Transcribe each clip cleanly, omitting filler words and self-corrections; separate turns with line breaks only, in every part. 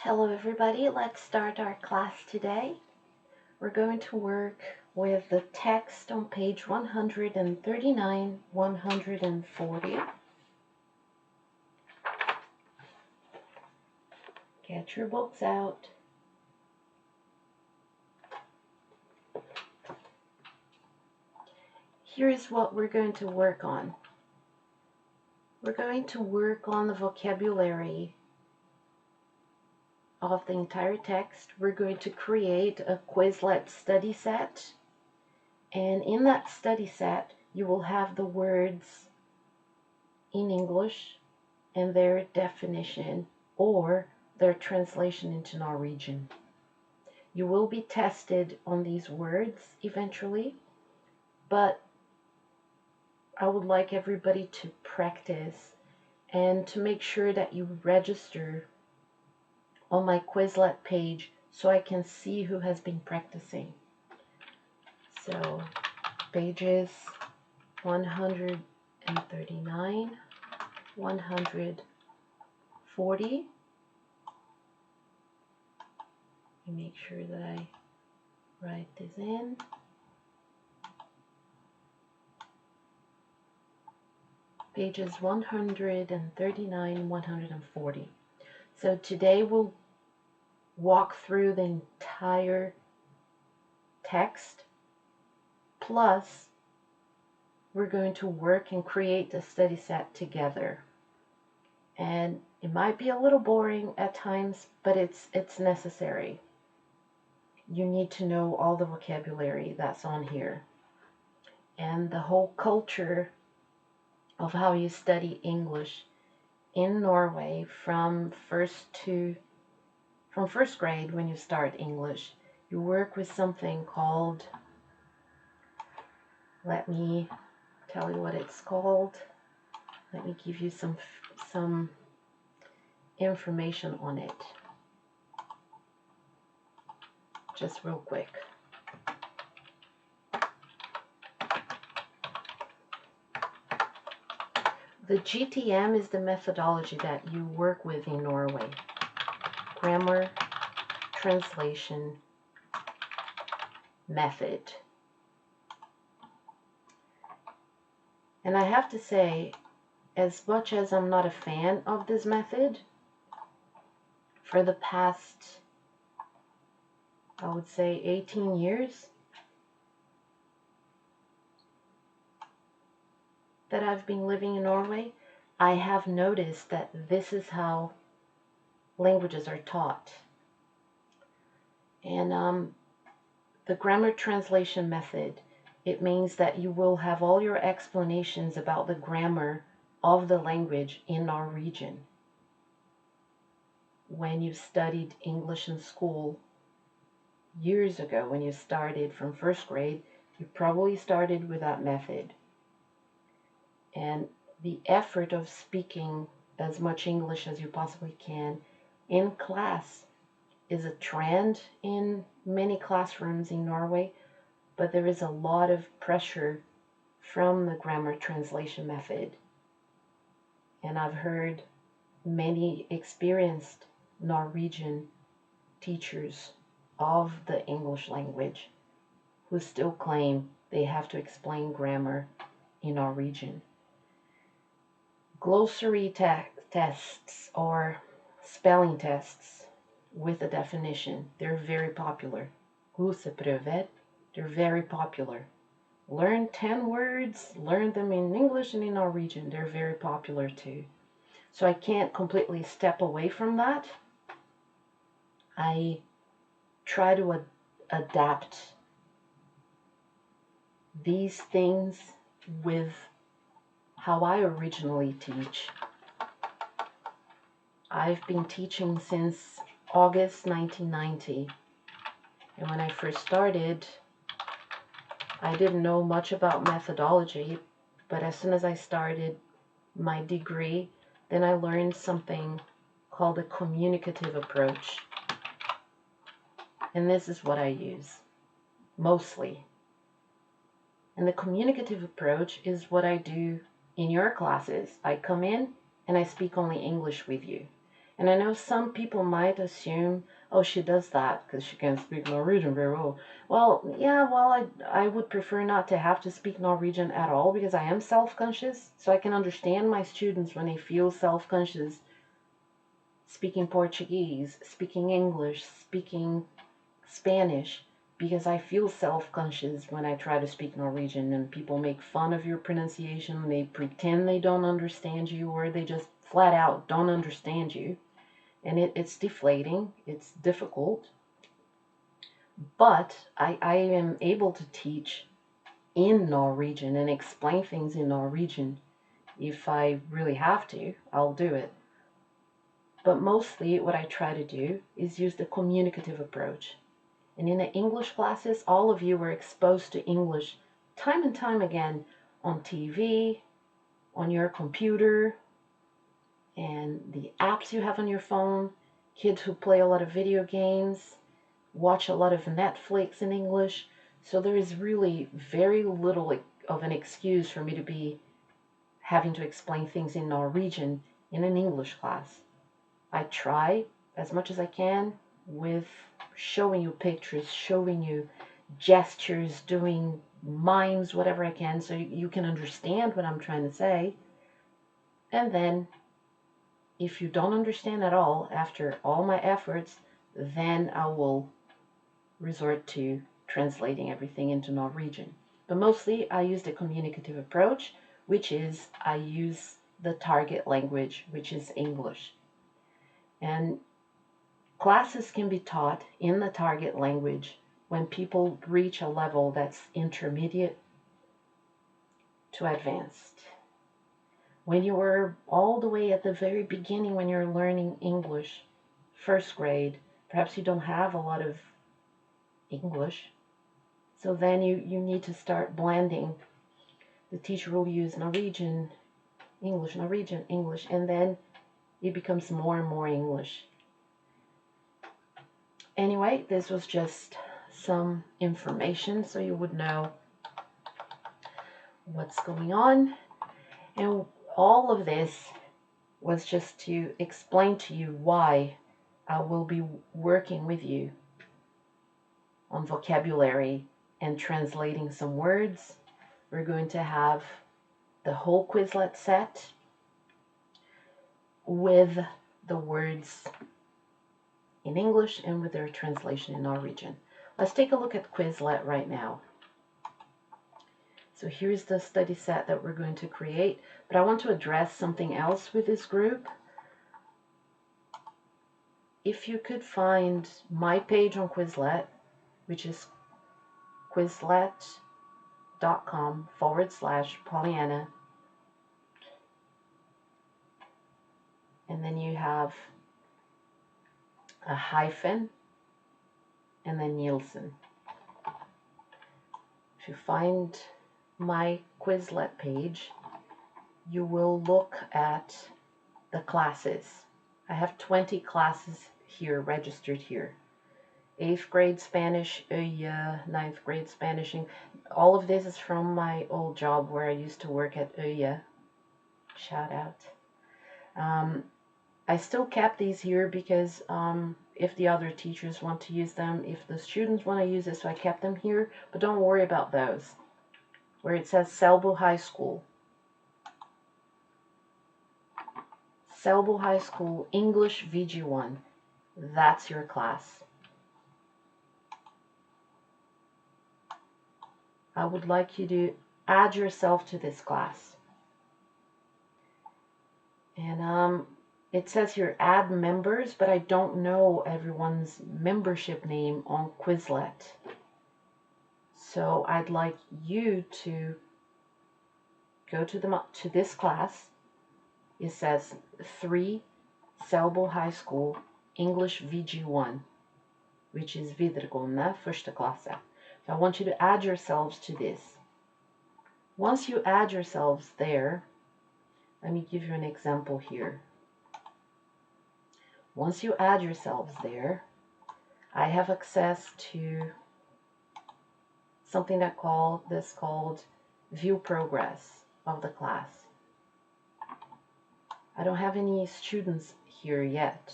Hello everybody, let's start our class today. We're going to work with the text on page 139, 140. Get your books out. Here's what we're going to work on. We're going to work on the vocabulary of the entire text. We're going to create a Quizlet study set. And in that study set, you will have the words in English and their definition or their translation into Norwegian. You will be tested on these words eventually, but I would like everybody to practice and to make sure that you register on my Quizlet page so I can see who has been practicing. So pages 139, 140. Make sure that I write this in. Pages 139, 140. So today we'll walk through the entire text, plus we're going to work and create a study set together. And it might be a little boring at times, but it's necessary. You need to know all the vocabulary that's on here and the whole culture of how you study English in Norway from first grade. When you start English, you work with something called, let me tell you what it's called. Let me give you some information on it just real quick. The GTM is the methodology that you work with in Norway. Grammar, translation, method. And I have to say, as much as I'm not a fan of this method, for the past, I would say 18 years that I've been living in Norway, I have noticed that this is how languages are taught. And the grammar translation method, it means that you will have all your explanations about the grammar of the language in Norwegian. When you've studied English in school years ago, when you started from first grade, you probably started with that method. And the effort of speaking as much English as you possibly can in class is a trend in many classrooms in Norway, but there is a lot of pressure from the grammar translation method. And I've heard many experienced Norwegian teachers of the English language who still claim they have to explain grammar in Norwegian. Glossary tests or spelling tests with a definition, they're very popular. Gloseprøver, they're very popular. Learn 10 words, learn them in English and in Norwegian, they're very popular too. So I can't completely step away from that. I try to adapt these things with how I originally teach. I've been teaching since August 1990, and when I first started, I didn't know much about methodology, but as soon as I started my degree, then I learned something called a communicative approach. And this is what I use, mostly. And the communicative approach is what I do in your classes. I come in and I speak only English with you. And I know some people might assume, oh, she does that because she can speak Norwegian very well. Well, yeah, well, I would prefer not to have to speak Norwegian at all because I am self-conscious. So I can understand my students when they feel self-conscious speaking Portuguese, speaking English, speaking Spanish, because I feel self-conscious when I try to speak Norwegian and people make fun of your pronunciation. They pretend they don't understand you, or they just flat out don't understand you. And it's deflating, it's difficult, but I am able to teach in Norwegian and explain things in Norwegian. If I really have to, I'll do it. But mostly what I try to do is use the communicative approach. And in the English classes, all of you were exposed to English time and time again on TV, on your computer, and the apps you have on your phone, kids who play a lot of video games, watch a lot of Netflix in English. So there is really very little of an excuse for me to be having to explain things in Norwegian in an English class. I try as much as I can with showing you pictures, showing you gestures, doing mimes, whatever I can, so you can understand what I'm trying to say. And then, if you don't understand at all after all my efforts, then I will resort to translating everything into Norwegian. But mostly, I use the communicative approach, which is I use the target language, which is English. And classes can be taught in the target language when people reach a level that's intermediate to advanced. When you were all the way at the very beginning, when you're learning English, first grade, perhaps you don't have a lot of English. So then you need to start blending. The teacher will use Norwegian, English, and then it becomes more and more English. Anyway, this was just some information so you would know what's going on. And all of this was just to explain to you why I will be working with you on vocabulary and translating some words. We're going to have the whole Quizlet set with the words in English and with their translation in Norwegian. Let's take a look at Quizlet right now. So here's the study set that we're going to create, but I want to address something else with this group. If you could find my page on Quizlet, which is quizlet.com/Pollyanna, and then you have a hyphen and then Nielsen. If you find my Quizlet page, you will look at the classes. I have 20 classes here registered here. 8th grade Spanish, 9th grade Spanish. All of this is from my old job where I used to work at Shout out. I still kept these here because if the other teachers want to use them, if the students want to use it, so I kept them here. But don't worry about those. Where it says Selbu High School. Selbu High School English VG1. That's your class. I would like you to add yourself to this class. And it says here add members, but I don't know everyone's membership name on Quizlet. So I'd like you to go to this class. It says 3 Selbu High School English VG1, which is videregående första klasse. So I want you to add yourselves to this. Once you add yourselves there, let me give you an example here. Once you add yourselves there, I have access to something called view progress of the class. I don't have any students here yet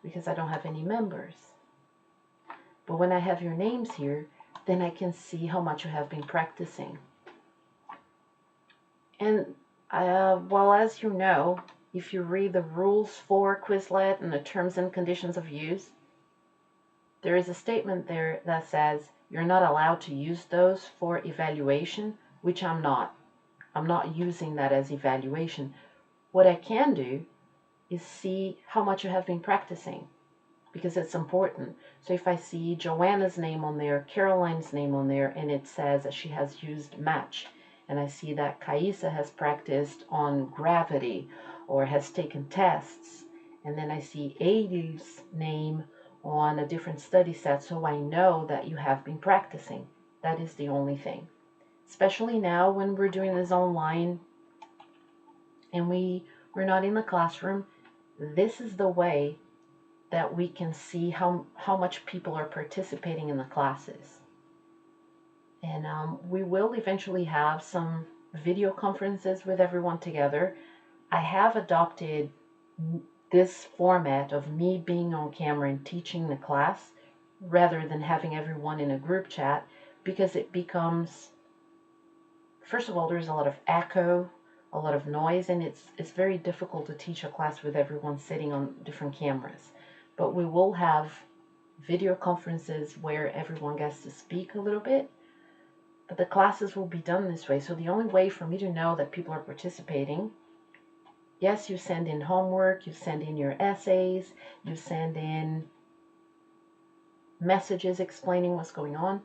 because I don't have any members. But when I have your names here, then I can see how much you have been practicing. And well, as you know, if you read the rules for Quizlet and the terms and conditions of use, there is a statement there that says you're not allowed to use those for evaluation, which I'm not. I'm not using that as evaluation. What I can do is see how much you have been practicing, because it's important. So if I see Joanna's name on there, Caroline's name on there, and it says that she has used match, and I see that Kaisa has practiced on gravity or has taken tests, and then I see Adie's name on a different study set, so I know that you have been practicing. That is the only thing. Especially now when we're doing this online and we're not in the classroom, this is the way that we can see how much people are participating in the classes. And we will eventually have some video conferences with everyone together. I have adopted this format of me being on camera and teaching the class rather than having everyone in a group chat, because it becomes, first of all, there's a lot of echo, a lot of noise, and it's very difficult to teach a class with everyone sitting on different cameras. But we will have video conferences where everyone gets to speak a little bit, but the classes will be done this way. So the only way for me to know that people are participating, yes, you send in homework, you send in your essays, you send in messages explaining what's going on,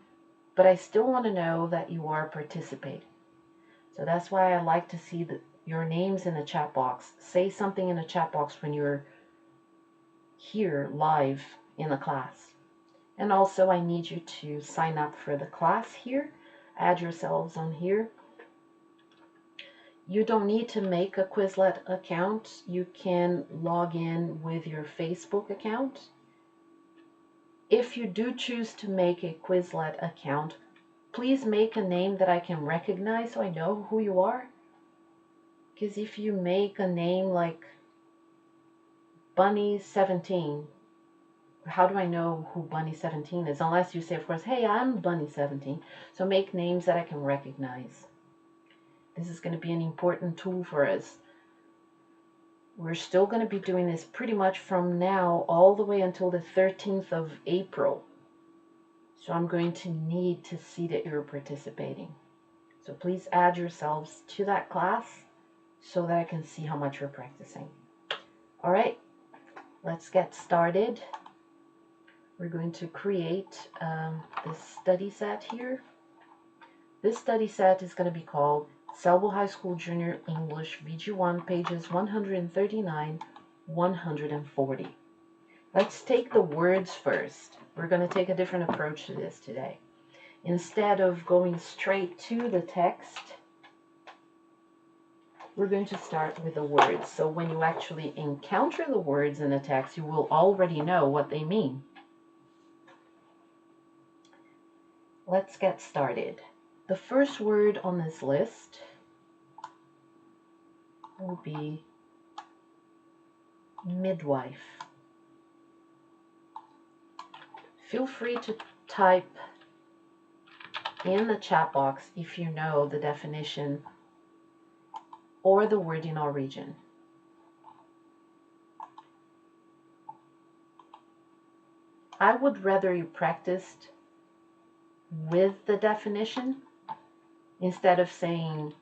but I still want to know that you are participating. So that's why I like to see your names in the chat box. Say something in the chat box when you're here live in the class. And also I need you to sign up for the class here. Add yourselves on here. You don't need to make a Quizlet account. You can log in with your Facebook account. If you do choose to make a Quizlet account, please make a name that I can recognize so I know who you are. Because if you make a name like Bunny17, how do I know who Bunny17 is? Unless you say, of course, hey, I'm Bunny17. So make names that I can recognize. This is going to be an important tool for us. We're still going to be doing this pretty much from now all the way until the 13th of April. So I'm going to need to see that you're participating. So please add yourselves to that class so that I can see how much you're practicing. All right, let's get started. We're going to create this study set here. This study set is going to be called Selbu High School Junior English VG1, pages 139, 140. Let's take the words first. We're going to take a different approach to this today. Instead of going straight to the text, we're going to start with the words. So when you actually encounter the words in the text, you will already know what they mean. Let's get started. The first word on this list will be midwife. Feel free to type in the chat box if you know the definition or the word in our region. I would rather you practiced with the definition instead of saying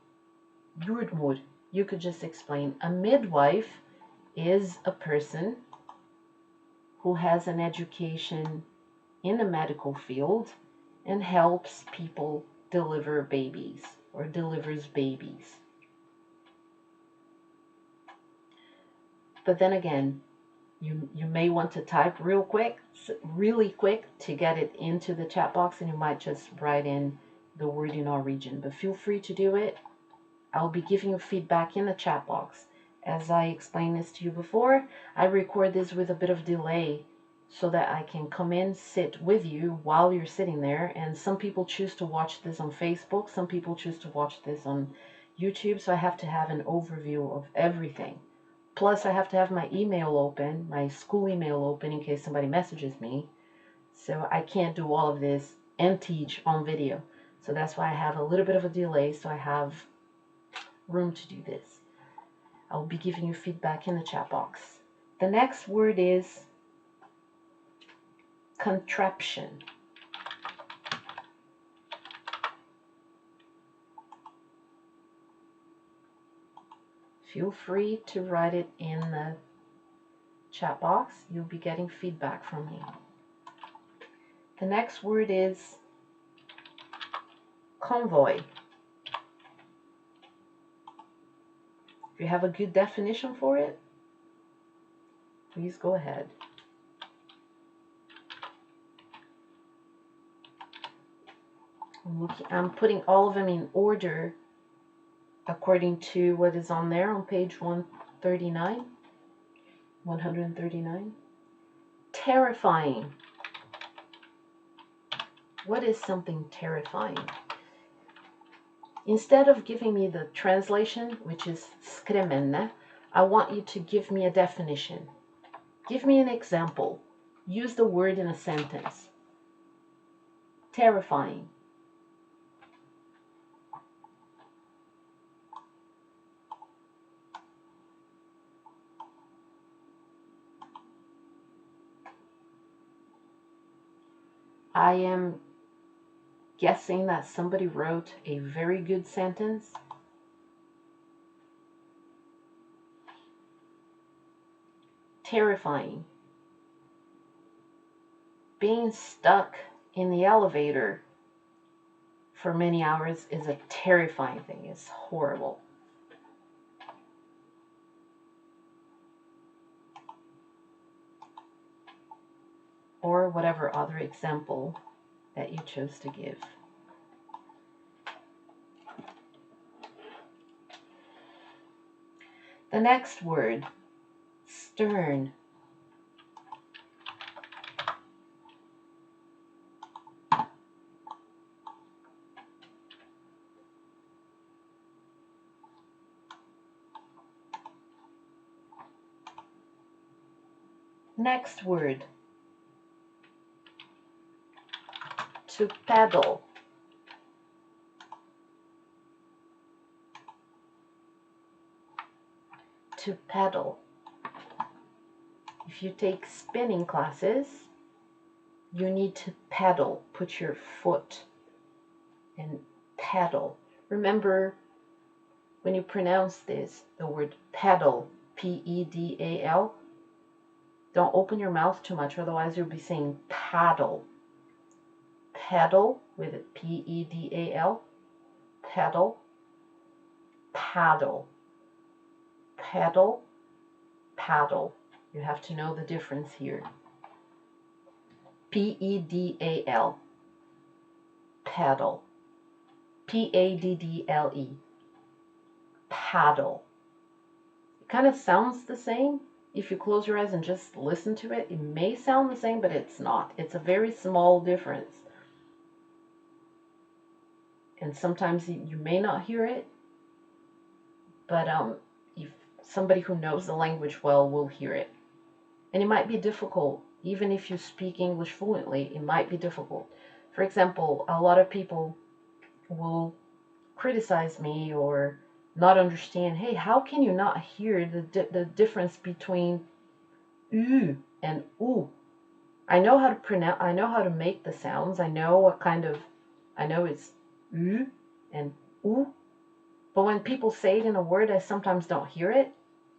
jordmor. You could just explain a midwife is a person who has an education in the medical field and helps people deliver babies or delivers babies. But then again, you may want to type really quick to get it into the chat box, and you might just write in the word in our region. But feel free to do it. I'll be giving you feedback in the chat box. As I explained this to you before, I record this with a bit of delay so that I can come in, sit with you while you're sitting there. And some people choose to watch this on Facebook. Some people choose to watch this on YouTube, so I have to have an overview of everything. Plus, I have to have my email open, my school email open in case somebody messages me. So I can't do all of this and teach on video. So that's why I have a little bit of a delay, so I have room to do this. I'll be giving you feedback in the chat box. The next word is contraption. Feel free to write it in the chat box. You'll be getting feedback from me. The next word is convoy. If you have a good definition for it, please go ahead. I'm putting all of them in order according to what is on there on page 139. Terrifying. What is something terrifying? Instead of giving me the translation, which is skrämmande, I want you to give me a definition. Give me an example. Use the word in a sentence. Terrifying. I am guessing that somebody wrote a very good sentence. Terrifying. Being stuck in the elevator for many hours is a terrifying thing. It's horrible. Or whatever other example that you chose to give. The next word, stern. Next word, to paddle. To paddle. If you take spinning classes, you need to paddle. Put your foot and paddle. Remember, when you pronounce this, the word paddle, P-E-D-A-L, don't open your mouth too much, otherwise you'll be saying paddle. Paddle with it, P-E-D-A-L, paddle, paddle, paddle, paddle. You have to know the difference here. P-E-D-A-L, paddle, P-A-D-D-L-E, paddle. It kind of sounds the same. If you close your eyes and just listen to it, it may sound the same, but it's not. It's a very small difference. And sometimes you may not hear it, but if somebody who knows the language well will hear it. And it might be difficult, even if you speak English fluently, it might be difficult. For example, a lot of people will criticize me or not understand, hey, how can you not hear the difference between U and U? I know how to pronounce, I know how to make the sounds, I know it's U and U, but when people say it in a word, I sometimes don't hear it,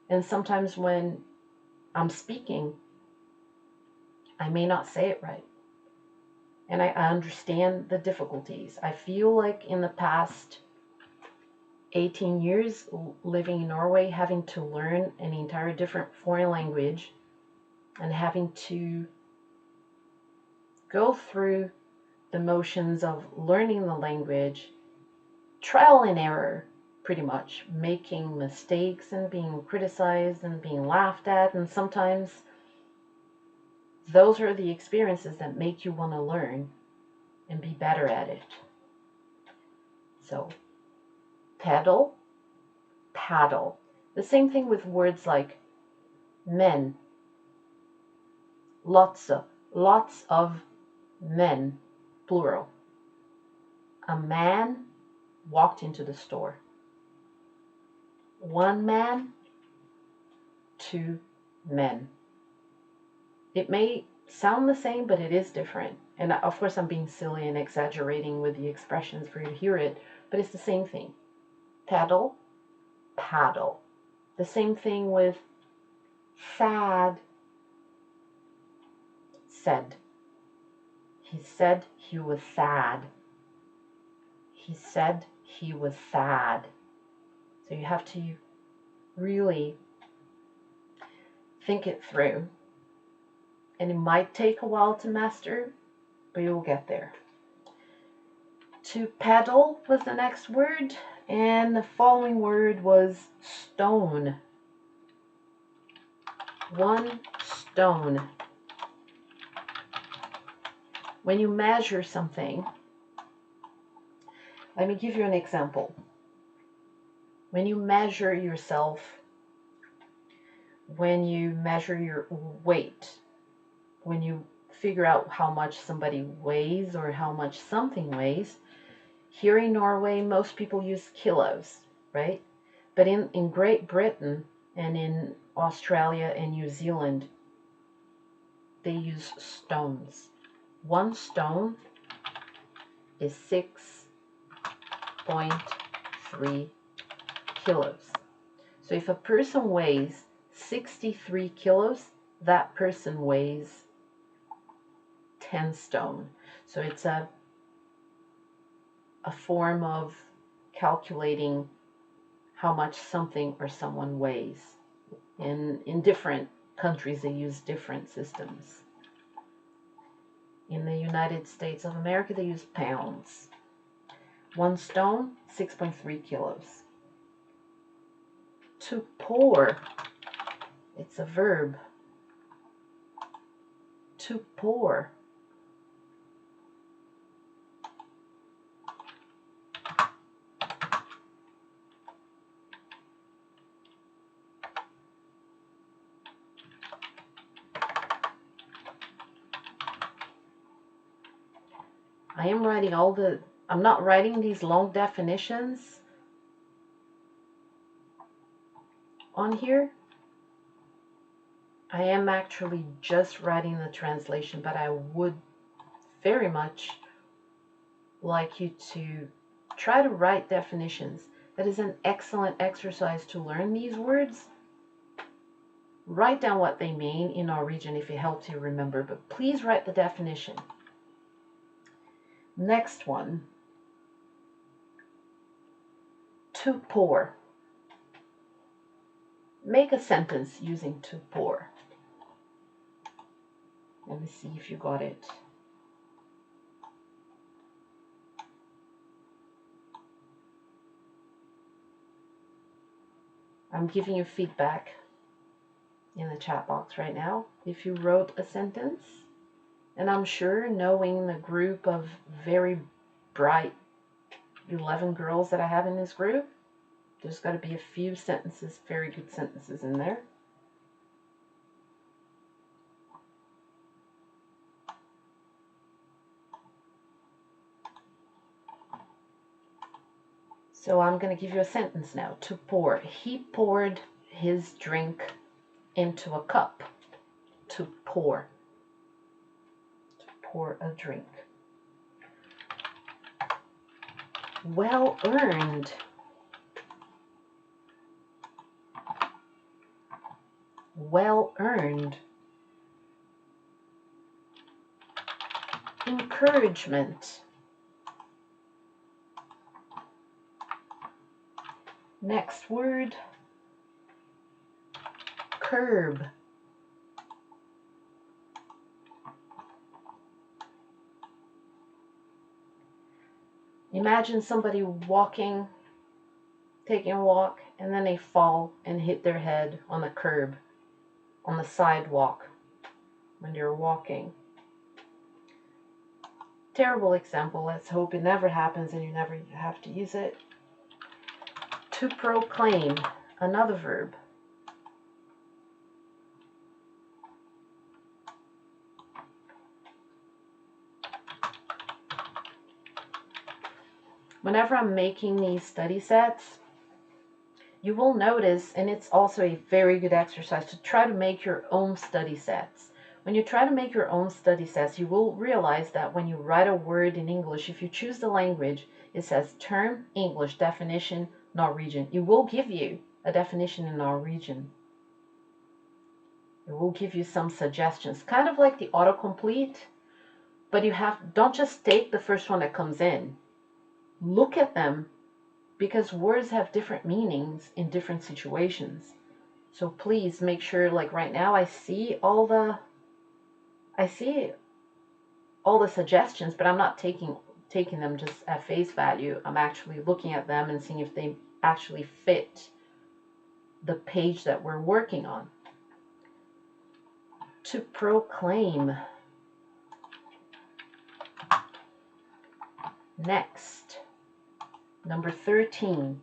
and sometimes when I'm speaking, I may not say it right. And I understand the difficulties. I feel like in the past 18 years living in Norway, having to learn an entire different foreign language and having to go through the motions of learning the language, trial and error, pretty much, making mistakes and being criticized and being laughed at, and sometimes those are the experiences that make you want to learn and be better at it. So, paddle, paddle. The same thing with words like men. Lots of men, plural. A man walked into the store. One man, two men. It may sound the same, but it is different. And of course, I'm being silly and exaggerating with the expressions for you to hear it, but it's the same thing. Paddle, paddle. The same thing with sad, said. He said he was sad. He said he was sad. So you have to really think it through. And it might take a while to master, but you'll get there. To paddle was the next word, and the following word was stone. One stone. When you measure something, let me give you an example. When you measure yourself, when you measure your weight, when you figure out how much somebody weighs or how much something weighs, here in Norway, most people use kilos, right? But in Great Britain and in Australia and New Zealand, they use stones. One stone is 6.3 kilos. So if a person weighs 63 kilos, that person weighs 10 stone. So it's a form of calculating how much something or someone weighs. In different countries, they use different systems. In the United States of America, they use pounds. One stone, 6.3 kilos. To pour, it's a verb. To pour. I'm not writing these long definitions on here. I am actually just writing the translation, but I would very much like you to try to write definitions. That is an excellent exercise to learn these words. Write down what they mean in Norwegian if it helps you remember, but please write the definition. Next one. To pour. Make a sentence using to pour. Let me see if you got it. I'm giving you feedback in the chat box right now if you wrote a sentence. And I'm sure, knowing the group of very bright 11 girls that I have in this group, there's got to be a few sentences, very good sentences in there. So I'm going to give you a sentence now. To pour. He poured his drink into a cup. To pour. To pour a drink. Well earned. Well earned. Encouragement. Next word. Curb. Imagine somebody walking, taking a walk, and then they fall and hit their head on the curb, on the sidewalk when you're walking. Terrible example. Let's hope it never happens and you never have to use it. To proclaim. another verb. Whenever I'm making these study sets, you will notice, and it's also a very good exercise to try to make your own study sets. When you try to make your own study sets, you will realize that when you write a word in English, if you choose the language, it says term, English, definition, Norwegian. It will give you a definition in Norwegian. It will give you some suggestions, kind of like the autocomplete, but don't just take the first one that comes in. Look at them, because words have different meanings in different situations. So please make sure, like right now, I see all the suggestions, but I'm not taking them just at face value. I'm actually looking at them and seeing if they actually fit the page that we're working on. To proclaim. Next, number 13,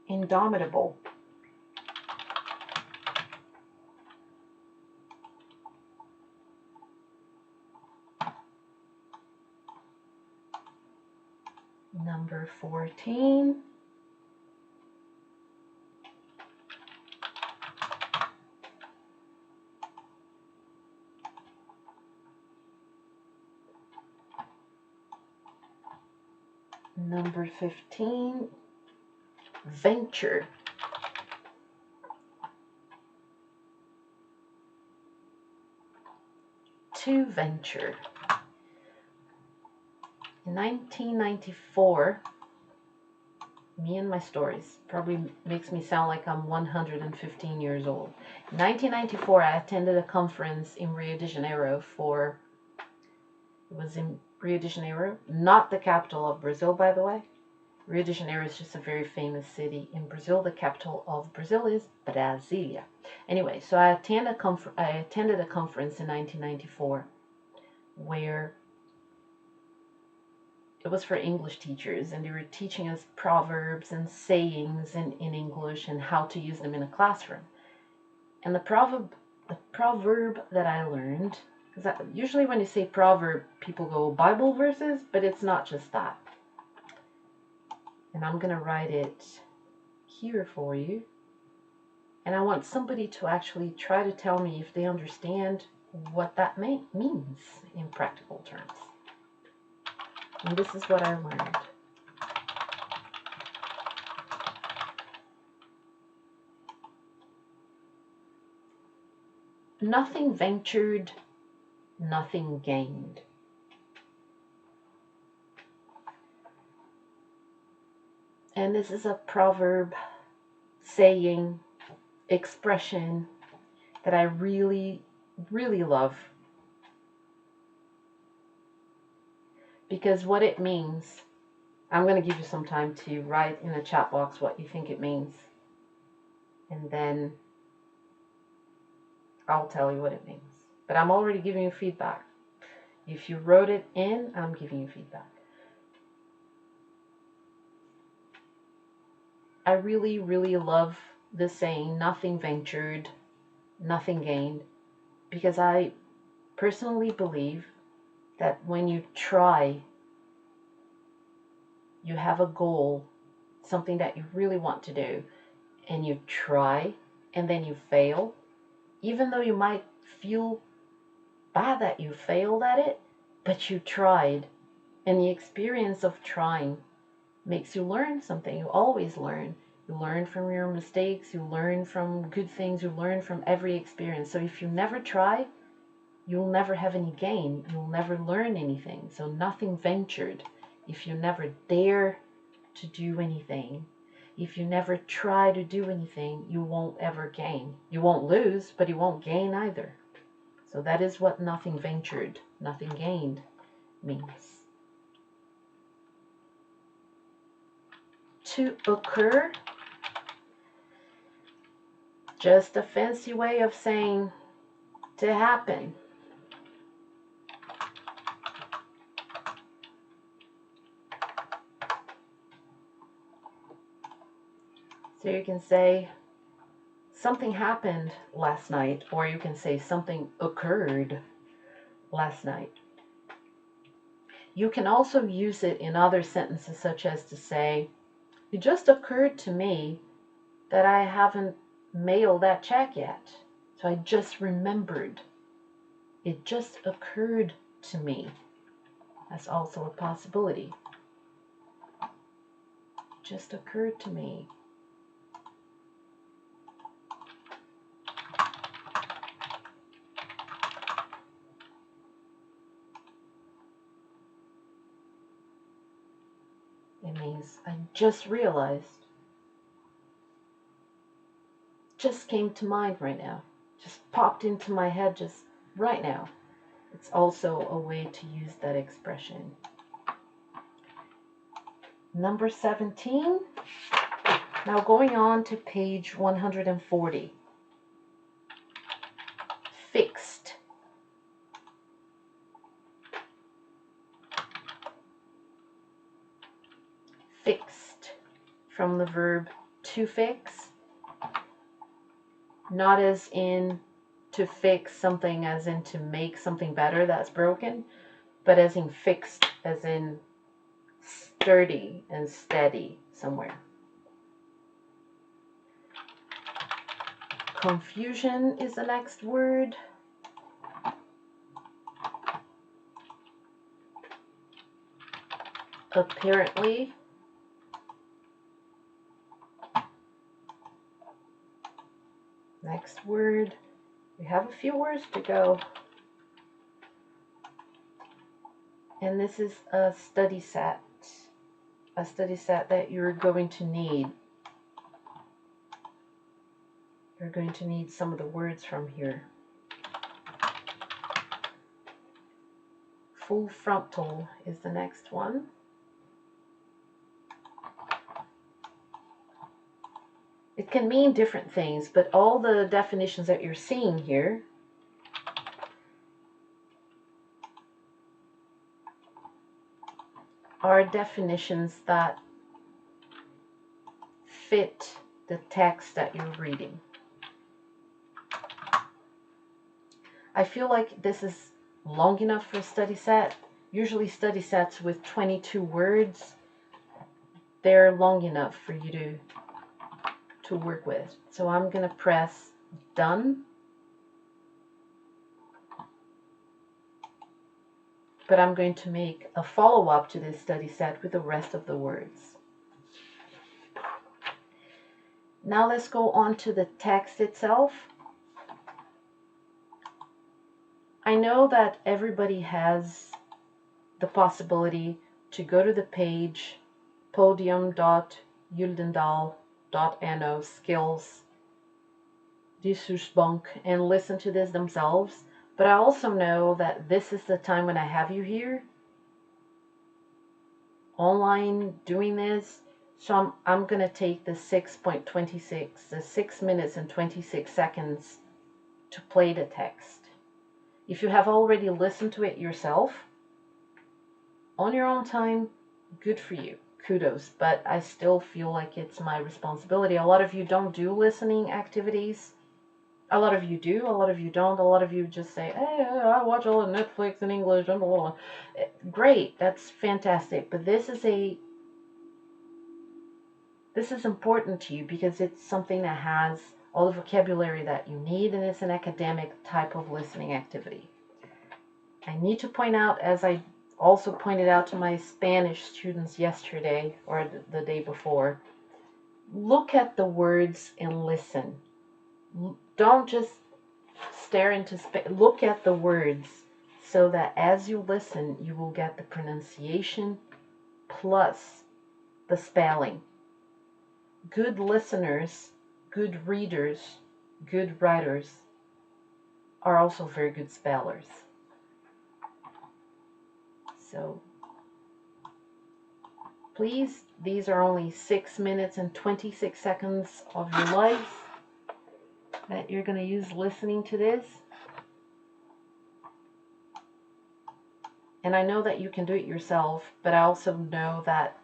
indomitable. Number 14, number 15, venture. To venture. In 1994, me and my stories probably makes me sound like I'm 115 years old. In 1994, I attended a conference in Rio de Janeiro it was in Rio de Janeiro, not the capital of Brazil, by the way. Rio de Janeiro is just a very famous city in Brazil. The capital of Brazil is Brasilia. Anyway, so I attended a conference in 1994 where it was for English teachers, and they were teaching us proverbs and sayings in English and how to use them in a classroom. And the proverb that I learned, because usually when you say proverb, people go Bible verses, but it's not just that. And I'm going to write it here for you. And I want somebody to actually try to tell me if they understand what that means in practical terms. And this is what I learned. Nothing ventured, nothing gained. And this is a proverb, saying, expression that I really, really love. Because what it means, I'm going to give you some time to write in the chat box what you think it means. And then I'll tell you what it means. But I'm already giving you feedback. If you wrote it in, I'm giving you feedback. I really, really love the saying, nothing ventured, nothing gained, because I personally believe that when you try, you have a goal, something that you really want to do, and you try, and then you fail, even though you might feel bad that you failed at it, but you tried, and the experience of trying makes you learn something. You always learn. You learn from your mistakes, you learn from good things, you learn from every experience. So if you never try, you'll never have any gain. You'll never learn anything. So nothing ventured. If you never dare to do anything, if you never try to do anything, you won't ever gain. You won't lose, but you won't gain either. So that is what nothing ventured, nothing gained means. To occur, just a fancy way of saying to happen. So you can say, something happened last night, or you can say something occurred last night. You can also use it in other sentences, such as to say, it just occurred to me that I haven't mailed that check yet. So I just remembered. It just occurred to me. That's also a possibility. It just occurred to me. It means I just realized. Just came to mind right now. Just popped into my head just right now. It's also a way to use that expression. Number 17. Now going on to page 140. Fixed. Fixed. From the verb to fix. Not as in to fix something as in to make something better that's broken, but as in fixed as in sturdy and steady somewhere. Confusion is the next word. Apparently. Next word. We have a few words to go. And this is a study set. A study set that you're going to need. You're going to need some of the words from here. Full frontal is the next one. It can mean different things, but all the definitions that you're seeing here are definitions that fit the text that you're reading. I feel like this is long enough for a study set. Usually study sets with 22 words, they're long enough for you to work with. So I'm going to press done. But I'm going to make a follow-up to this study set with the rest of the words. Now let's go on to the text itself. I know that everybody has the possibility to go to the page podium.juldendal.no skills Discursbank and listen to this themselves. But I also know that this is the time when I have you here online doing this. So I'm going to take the 6.26, the 6 minutes and 26 seconds to play the text. If you have already listened to it yourself, on your own time, good for you. Kudos. But I still feel like it's my responsibility. A lot of you don't do listening activities. A lot of you do, a lot of you don't. A lot of you just say, hey, I watch all of Netflix in English, and blah, blah, blah. Great, that's fantastic. But this is important to you because it's something that has all the vocabulary that you need, and it's an academic type of listening activity. I need to point out, as I also pointed out to my Spanish students yesterday or the day before, look at the words and listen. Don't just stare into space. Look at the words so that as you listen, you will get the pronunciation plus the spelling. Good listeners, good readers, good writers are also very good spellers. So please, these are only 6 minutes and 26 seconds of your life that you're going to use listening to this. And I know that you can do it yourself, but I also know that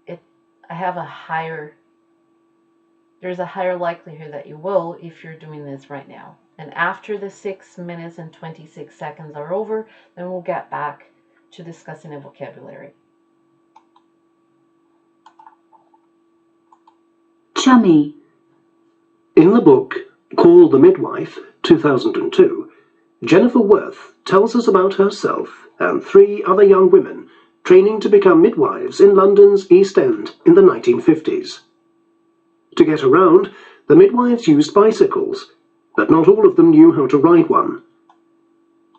I have a higher there's a higher likelihood that you will if you're doing this right now. And after the 6 minutes and 26 seconds are over, then we'll get back to discussing a vocabulary.
Chummy.
In the book, Call the Midwife, 2002, Jennifer Worth tells us about herself and 3 other young women training to become midwives in London's East End in the 1950s. To get around, the midwives used bicycles, but not all of them knew how to ride one.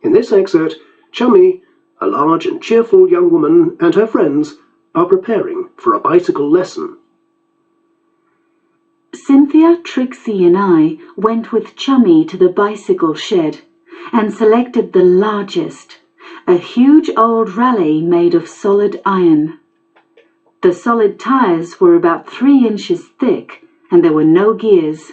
In this excerpt, Chummy, a large and cheerful young woman, and her friends are preparing for a bicycle lesson.
Cynthia, Trixie and I went with Chummy to the bicycle shed and selected the largest, a huge old rally made of solid iron. The solid tires were about 3 inches thick and there were no gears.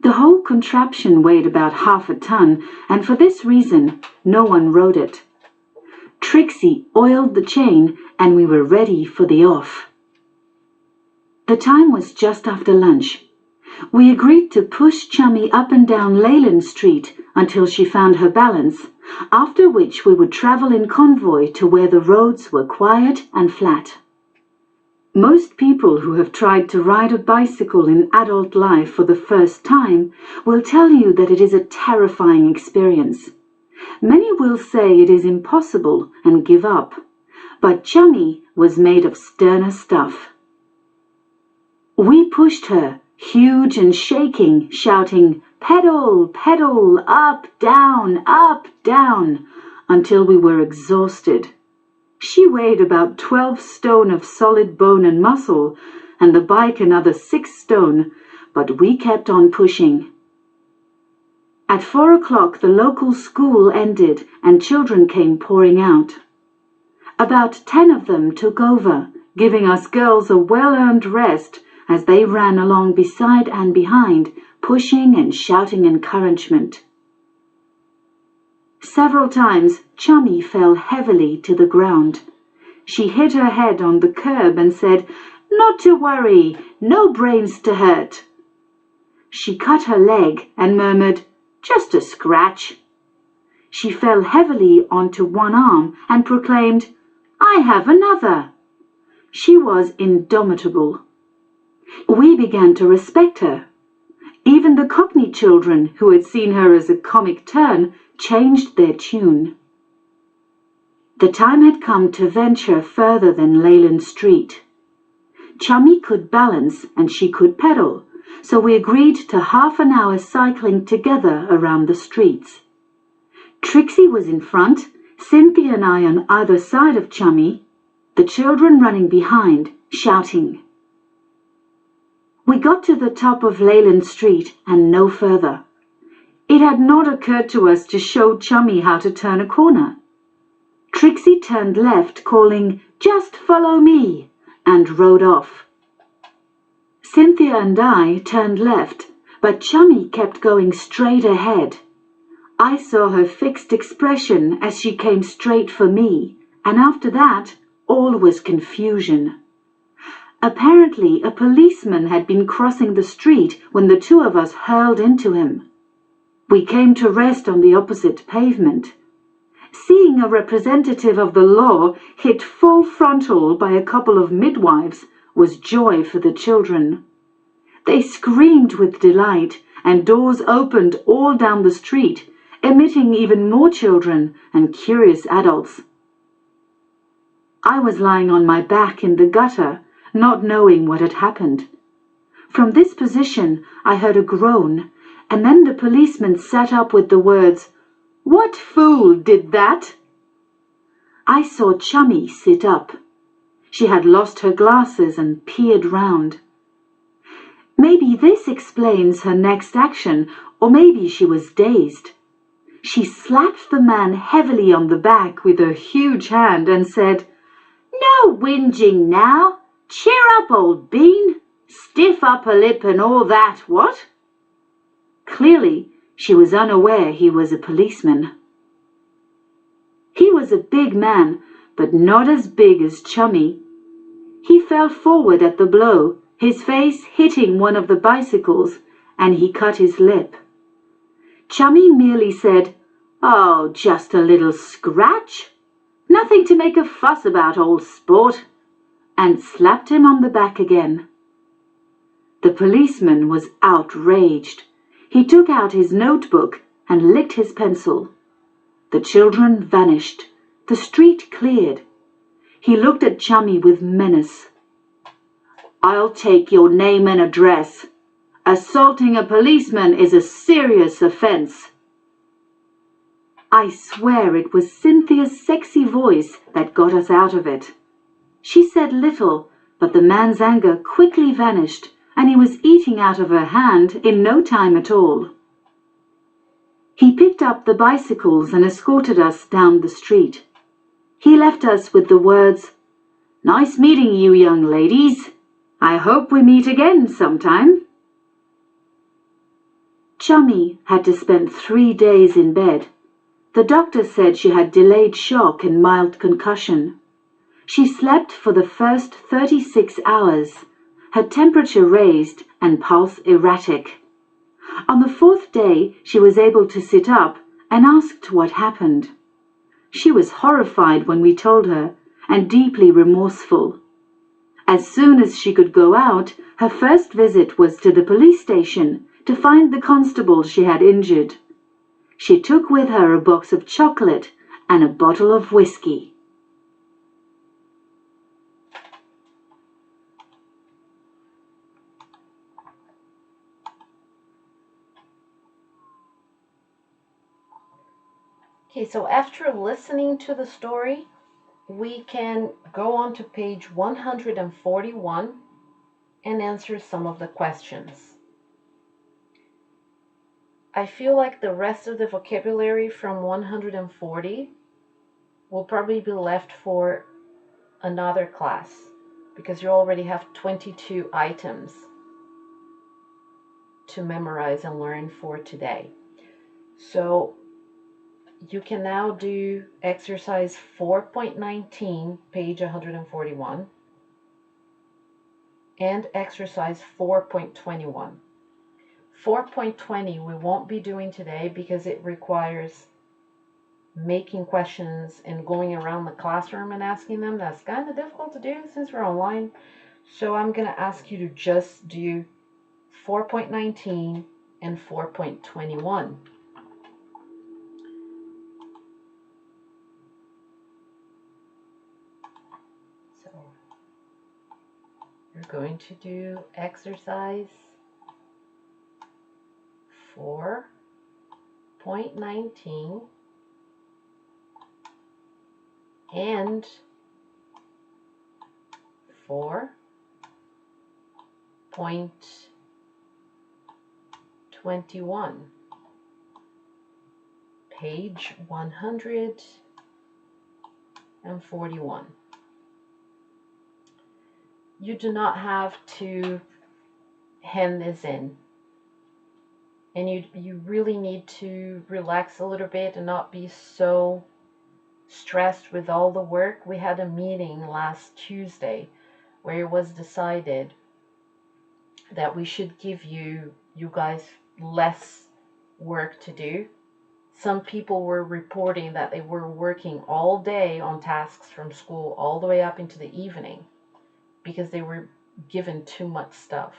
The whole contraption weighed about half a ton, and for this reason no one rode it. Trixie oiled the chain and we were ready for the off. The time was just after lunch. We agreed to push Chummy up and down Leyland Street until she found her balance, after which we would travel in convoy to where the roads were quiet and flat. Most people who have tried to ride a bicycle in adult life for the first time will tell you that it is a terrifying experience. Many will say it is impossible and give up, but Chummy was made of sterner stuff. We pushed her, huge and shaking, shouting, "Pedal, pedal, up, down, until we were exhausted. She weighed about 12 stone of solid bone and muscle, and the bike another 6 stone, but we kept on pushing. At 4 o'clock the local school ended and children came pouring out. About 10 of them took over, giving us girls a well-earned rest as they ran along beside and behind, pushing and shouting encouragement. Several times Chummy fell heavily to the ground. She hit her head on the curb and said, "Not to worry, no brains to hurt." She cut her leg and murmured, "Just a scratch." She fell heavily onto one arm and proclaimed, "I have another." She was indomitable. We began to respect her. Even the Cockney children, who had seen her as a comic turn, changed their tune. The time had come to venture further than Leyland Street. Chummy could balance and she could pedal, so we agreed to half an hour cycling together around the streets. Trixie was in front, Cynthia and I on either side of Chummy, the children running behind, shouting. We got to the top of Leyland Street and no further. It had not occurred to us to show Chummy how to turn a corner. Trixie turned left, calling, "Just follow me," and rode off. Cynthia and I turned left, but Chummy kept going straight ahead. I saw her fixed expression as she came straight for me, and after that, all was confusion. Apparently, a policeman had been crossing the street when the 2 of us hurled into him. We came to rest on the opposite pavement. Seeing a representative of the law hit full frontal by a couple of midwives was joy for the children. They screamed with delight, and doors opened all down the street, admitting even more children and curious adults. I was lying on my back in the gutter, not knowing what had happened. From this position I heard a groan, and then the policeman sat up with the words, "What fool did that?" I saw Chummy sit up. She had lost her glasses and peered round. Maybe this explains her next action, or maybe she was dazed. She slapped the man heavily on the back with her huge hand and said, "No whinging now. Cheer up, old bean. Stiff upper lip and all that, what?" Clearly, she was unaware he was a policeman. He was a big man, but not as big as Chummy. He fell forward at the blow, his face hitting one of the bicycles, and he cut his lip. Chummy merely said, "Oh, just a little scratch. Nothing to make a fuss about, old sport," and slapped him on the back again. The policeman was outraged. He took out his notebook and licked his pencil. The children vanished. The street cleared. He looked at Chummy with menace. "I'll take your name and address. Assaulting a policeman is a serious offense." I swear it was Cynthia's sexy voice that got us out of it. She said little, but the man's anger quickly vanished, and he was eating out of her hand in no time at all. He picked up the bicycles and escorted us down the street. He left us with the words, "Nice meeting you, young ladies. I hope we meet again sometime." Chummy had to spend 3 days in bed. The doctor said she had delayed shock and mild concussion. She slept for the first 36 hours, her temperature raised and pulse erratic. On the 4th day, she was able to sit up and asked what happened. She was horrified when we told her and deeply remorseful. As soon as she could go out, her first visit was to the police station to find the constable she had injured. She took with her a box of chocolate and a bottle of whiskey.
Okay, so after listening to the story, we can go on to page 141 and answer some of the questions. I feel like the rest of the vocabulary from 140 will probably be left for another class because you already have 22 items to memorize and learn for today. So you can now do exercise 4.19, page 141, and exercise 4.21. 4.20 we won't be doing today because it requires making questions and going around the classroom and asking them. That's kind of difficult to do since we're online. So I'm going to ask you to just do 4.19 and 4.21. So you're going to do exercise 4.19 and 4.21, page 141. You do not have to hand this in, and you really need to relax a little bit and not be so stressed with all the work. We had a meeting last Tuesday where it was decided that we should give you guys less work to do. Some people were reporting that they were working all day on tasks from school all the way up into the evening because they were given too much stuff.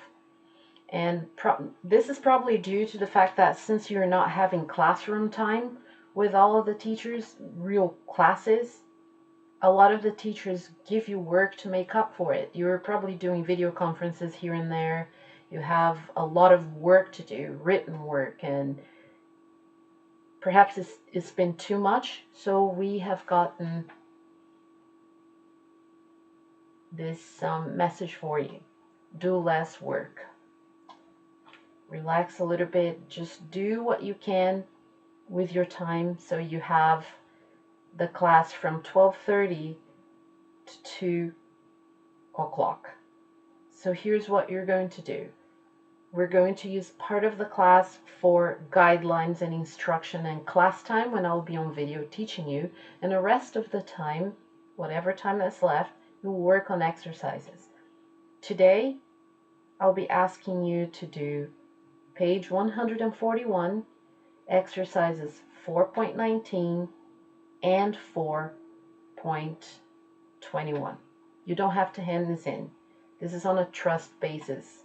And this is probably due to the fact that since you're not having classroom time with all of the teachers, real classes, a lot of the teachers give you work to make up for it. You're probably doing video conferences here and there. You have a lot of work to do, written work, and perhaps it's been too much. So we have gotten this message for you. Do less work. Relax a little bit. Just do what you can with your time so you have the class from 12:30 to 2 o'clock. So here's what you're going to do. We're going to use part of the class for guidelines and instruction and class time when I'll be on video teaching you, and the rest of the time, whatever time that's left, you'll work on exercises. Today, I'll be asking you to do page 141, exercises 4.19 and 4.21. You don't have to hand this in. This is on a trust basis.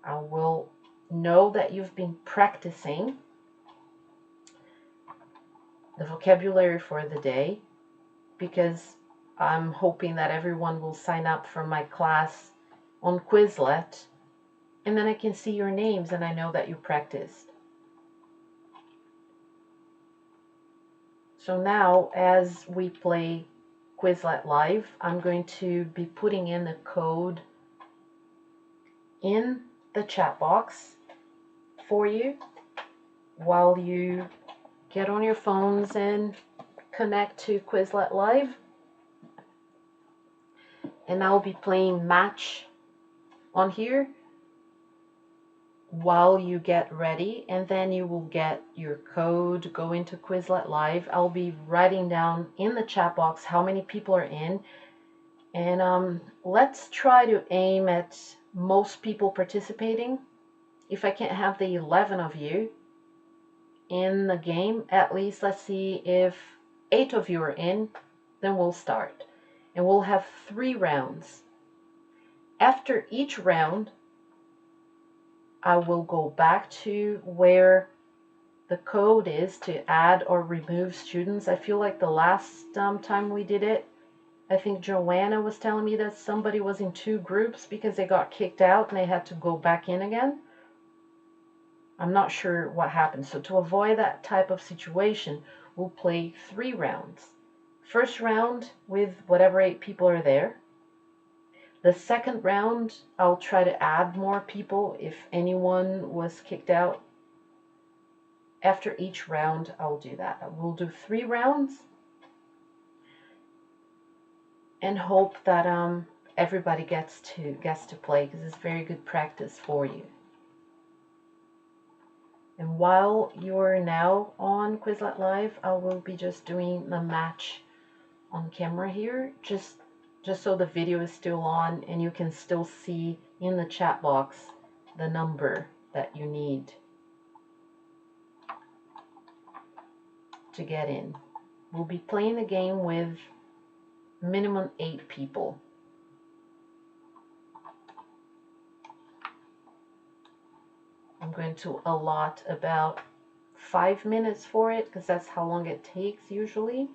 I will know that you've been practicing the vocabulary for the day, because I'm hoping that everyone will sign up for my class on Quizlet, and then I can see your names and I know that you practiced. So now, as we play Quizlet Live, I'm going to be putting in the code in the chat box for you while you get on your phones and connect to Quizlet Live. And I'll be playing Match on here while you get ready, and then you will get your code, go into Quizlet Live. I'll be writing down in the chat box how many people are in, and let's try to aim at most people participating. If I can't have the 11 of you in the game, at least let's see if 8 of you are in, then we'll start. And we'll have 3 rounds. After each round, I will go back to where the code is to add or remove students. I feel like the last time we did it, I think Joanna was telling me that somebody was in 2 groups because they got kicked out and they had to go back in again. I'm not sure what happened. So to avoid that type of situation, we'll play 3 rounds. First round with whatever 8 people are there. The second round, I'll try to add more people if anyone was kicked out. After each round, I'll do that. We'll do 3 rounds and hope that everybody gets to play, because it's very good practice for you. And while you're now on Quizlet Live, I will be just doing the match on camera here, just so the video is still on and you can still see in the chat box the number that you need to get in. We'll be playing the game with minimum 8 people. I'm going to allot about 5 minutes for it, because that's how long it takes usually.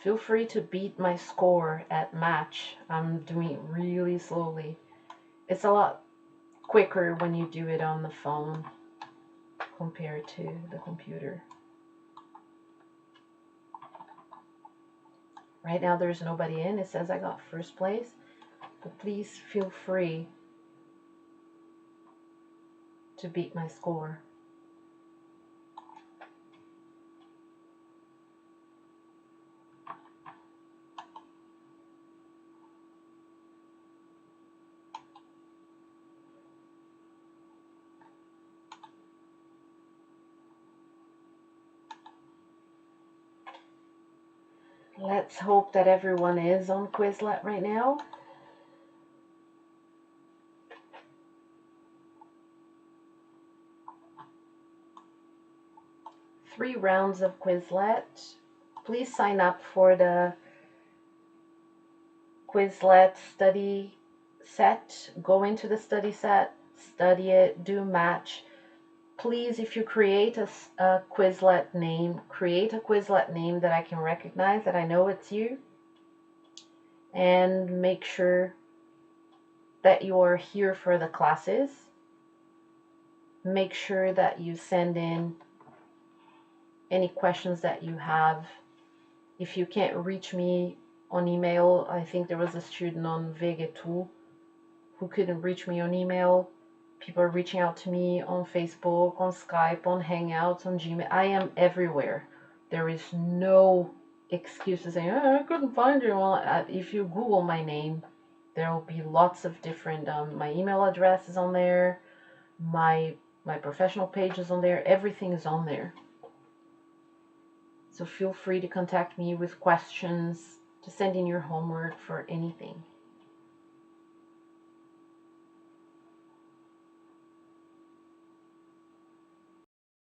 Feel free to beat my score at match. I'm doing it really slowly. It's a lot quicker when you do it on the phone compared to the computer. Right now there's nobody in. It says I got first place, but please feel free to beat my score. Let's hope that everyone is on Quizlet right now. Three rounds of Quizlet. Please sign up for the Quizlet study set. Go into the study set, study it, do match. Please, if you create a Quizlet name, create a Quizlet name that I can recognize, that I know it's you. And make sure that you are here for the classes. Make sure that you send in any questions that you have. If you can't reach me on email, I think there was a student on Vegetu who couldn't reach me on email. People are reaching out to me on Facebook, on Skype, on Hangouts, on Gmail. I am everywhere. There is no excuses saying, oh, I couldn't find you. Well, if you Google my name, There will be lots of different, my email address is on there, my professional page is on there, everything is on there. So feel free to contact me with questions, to send in your homework, for anything.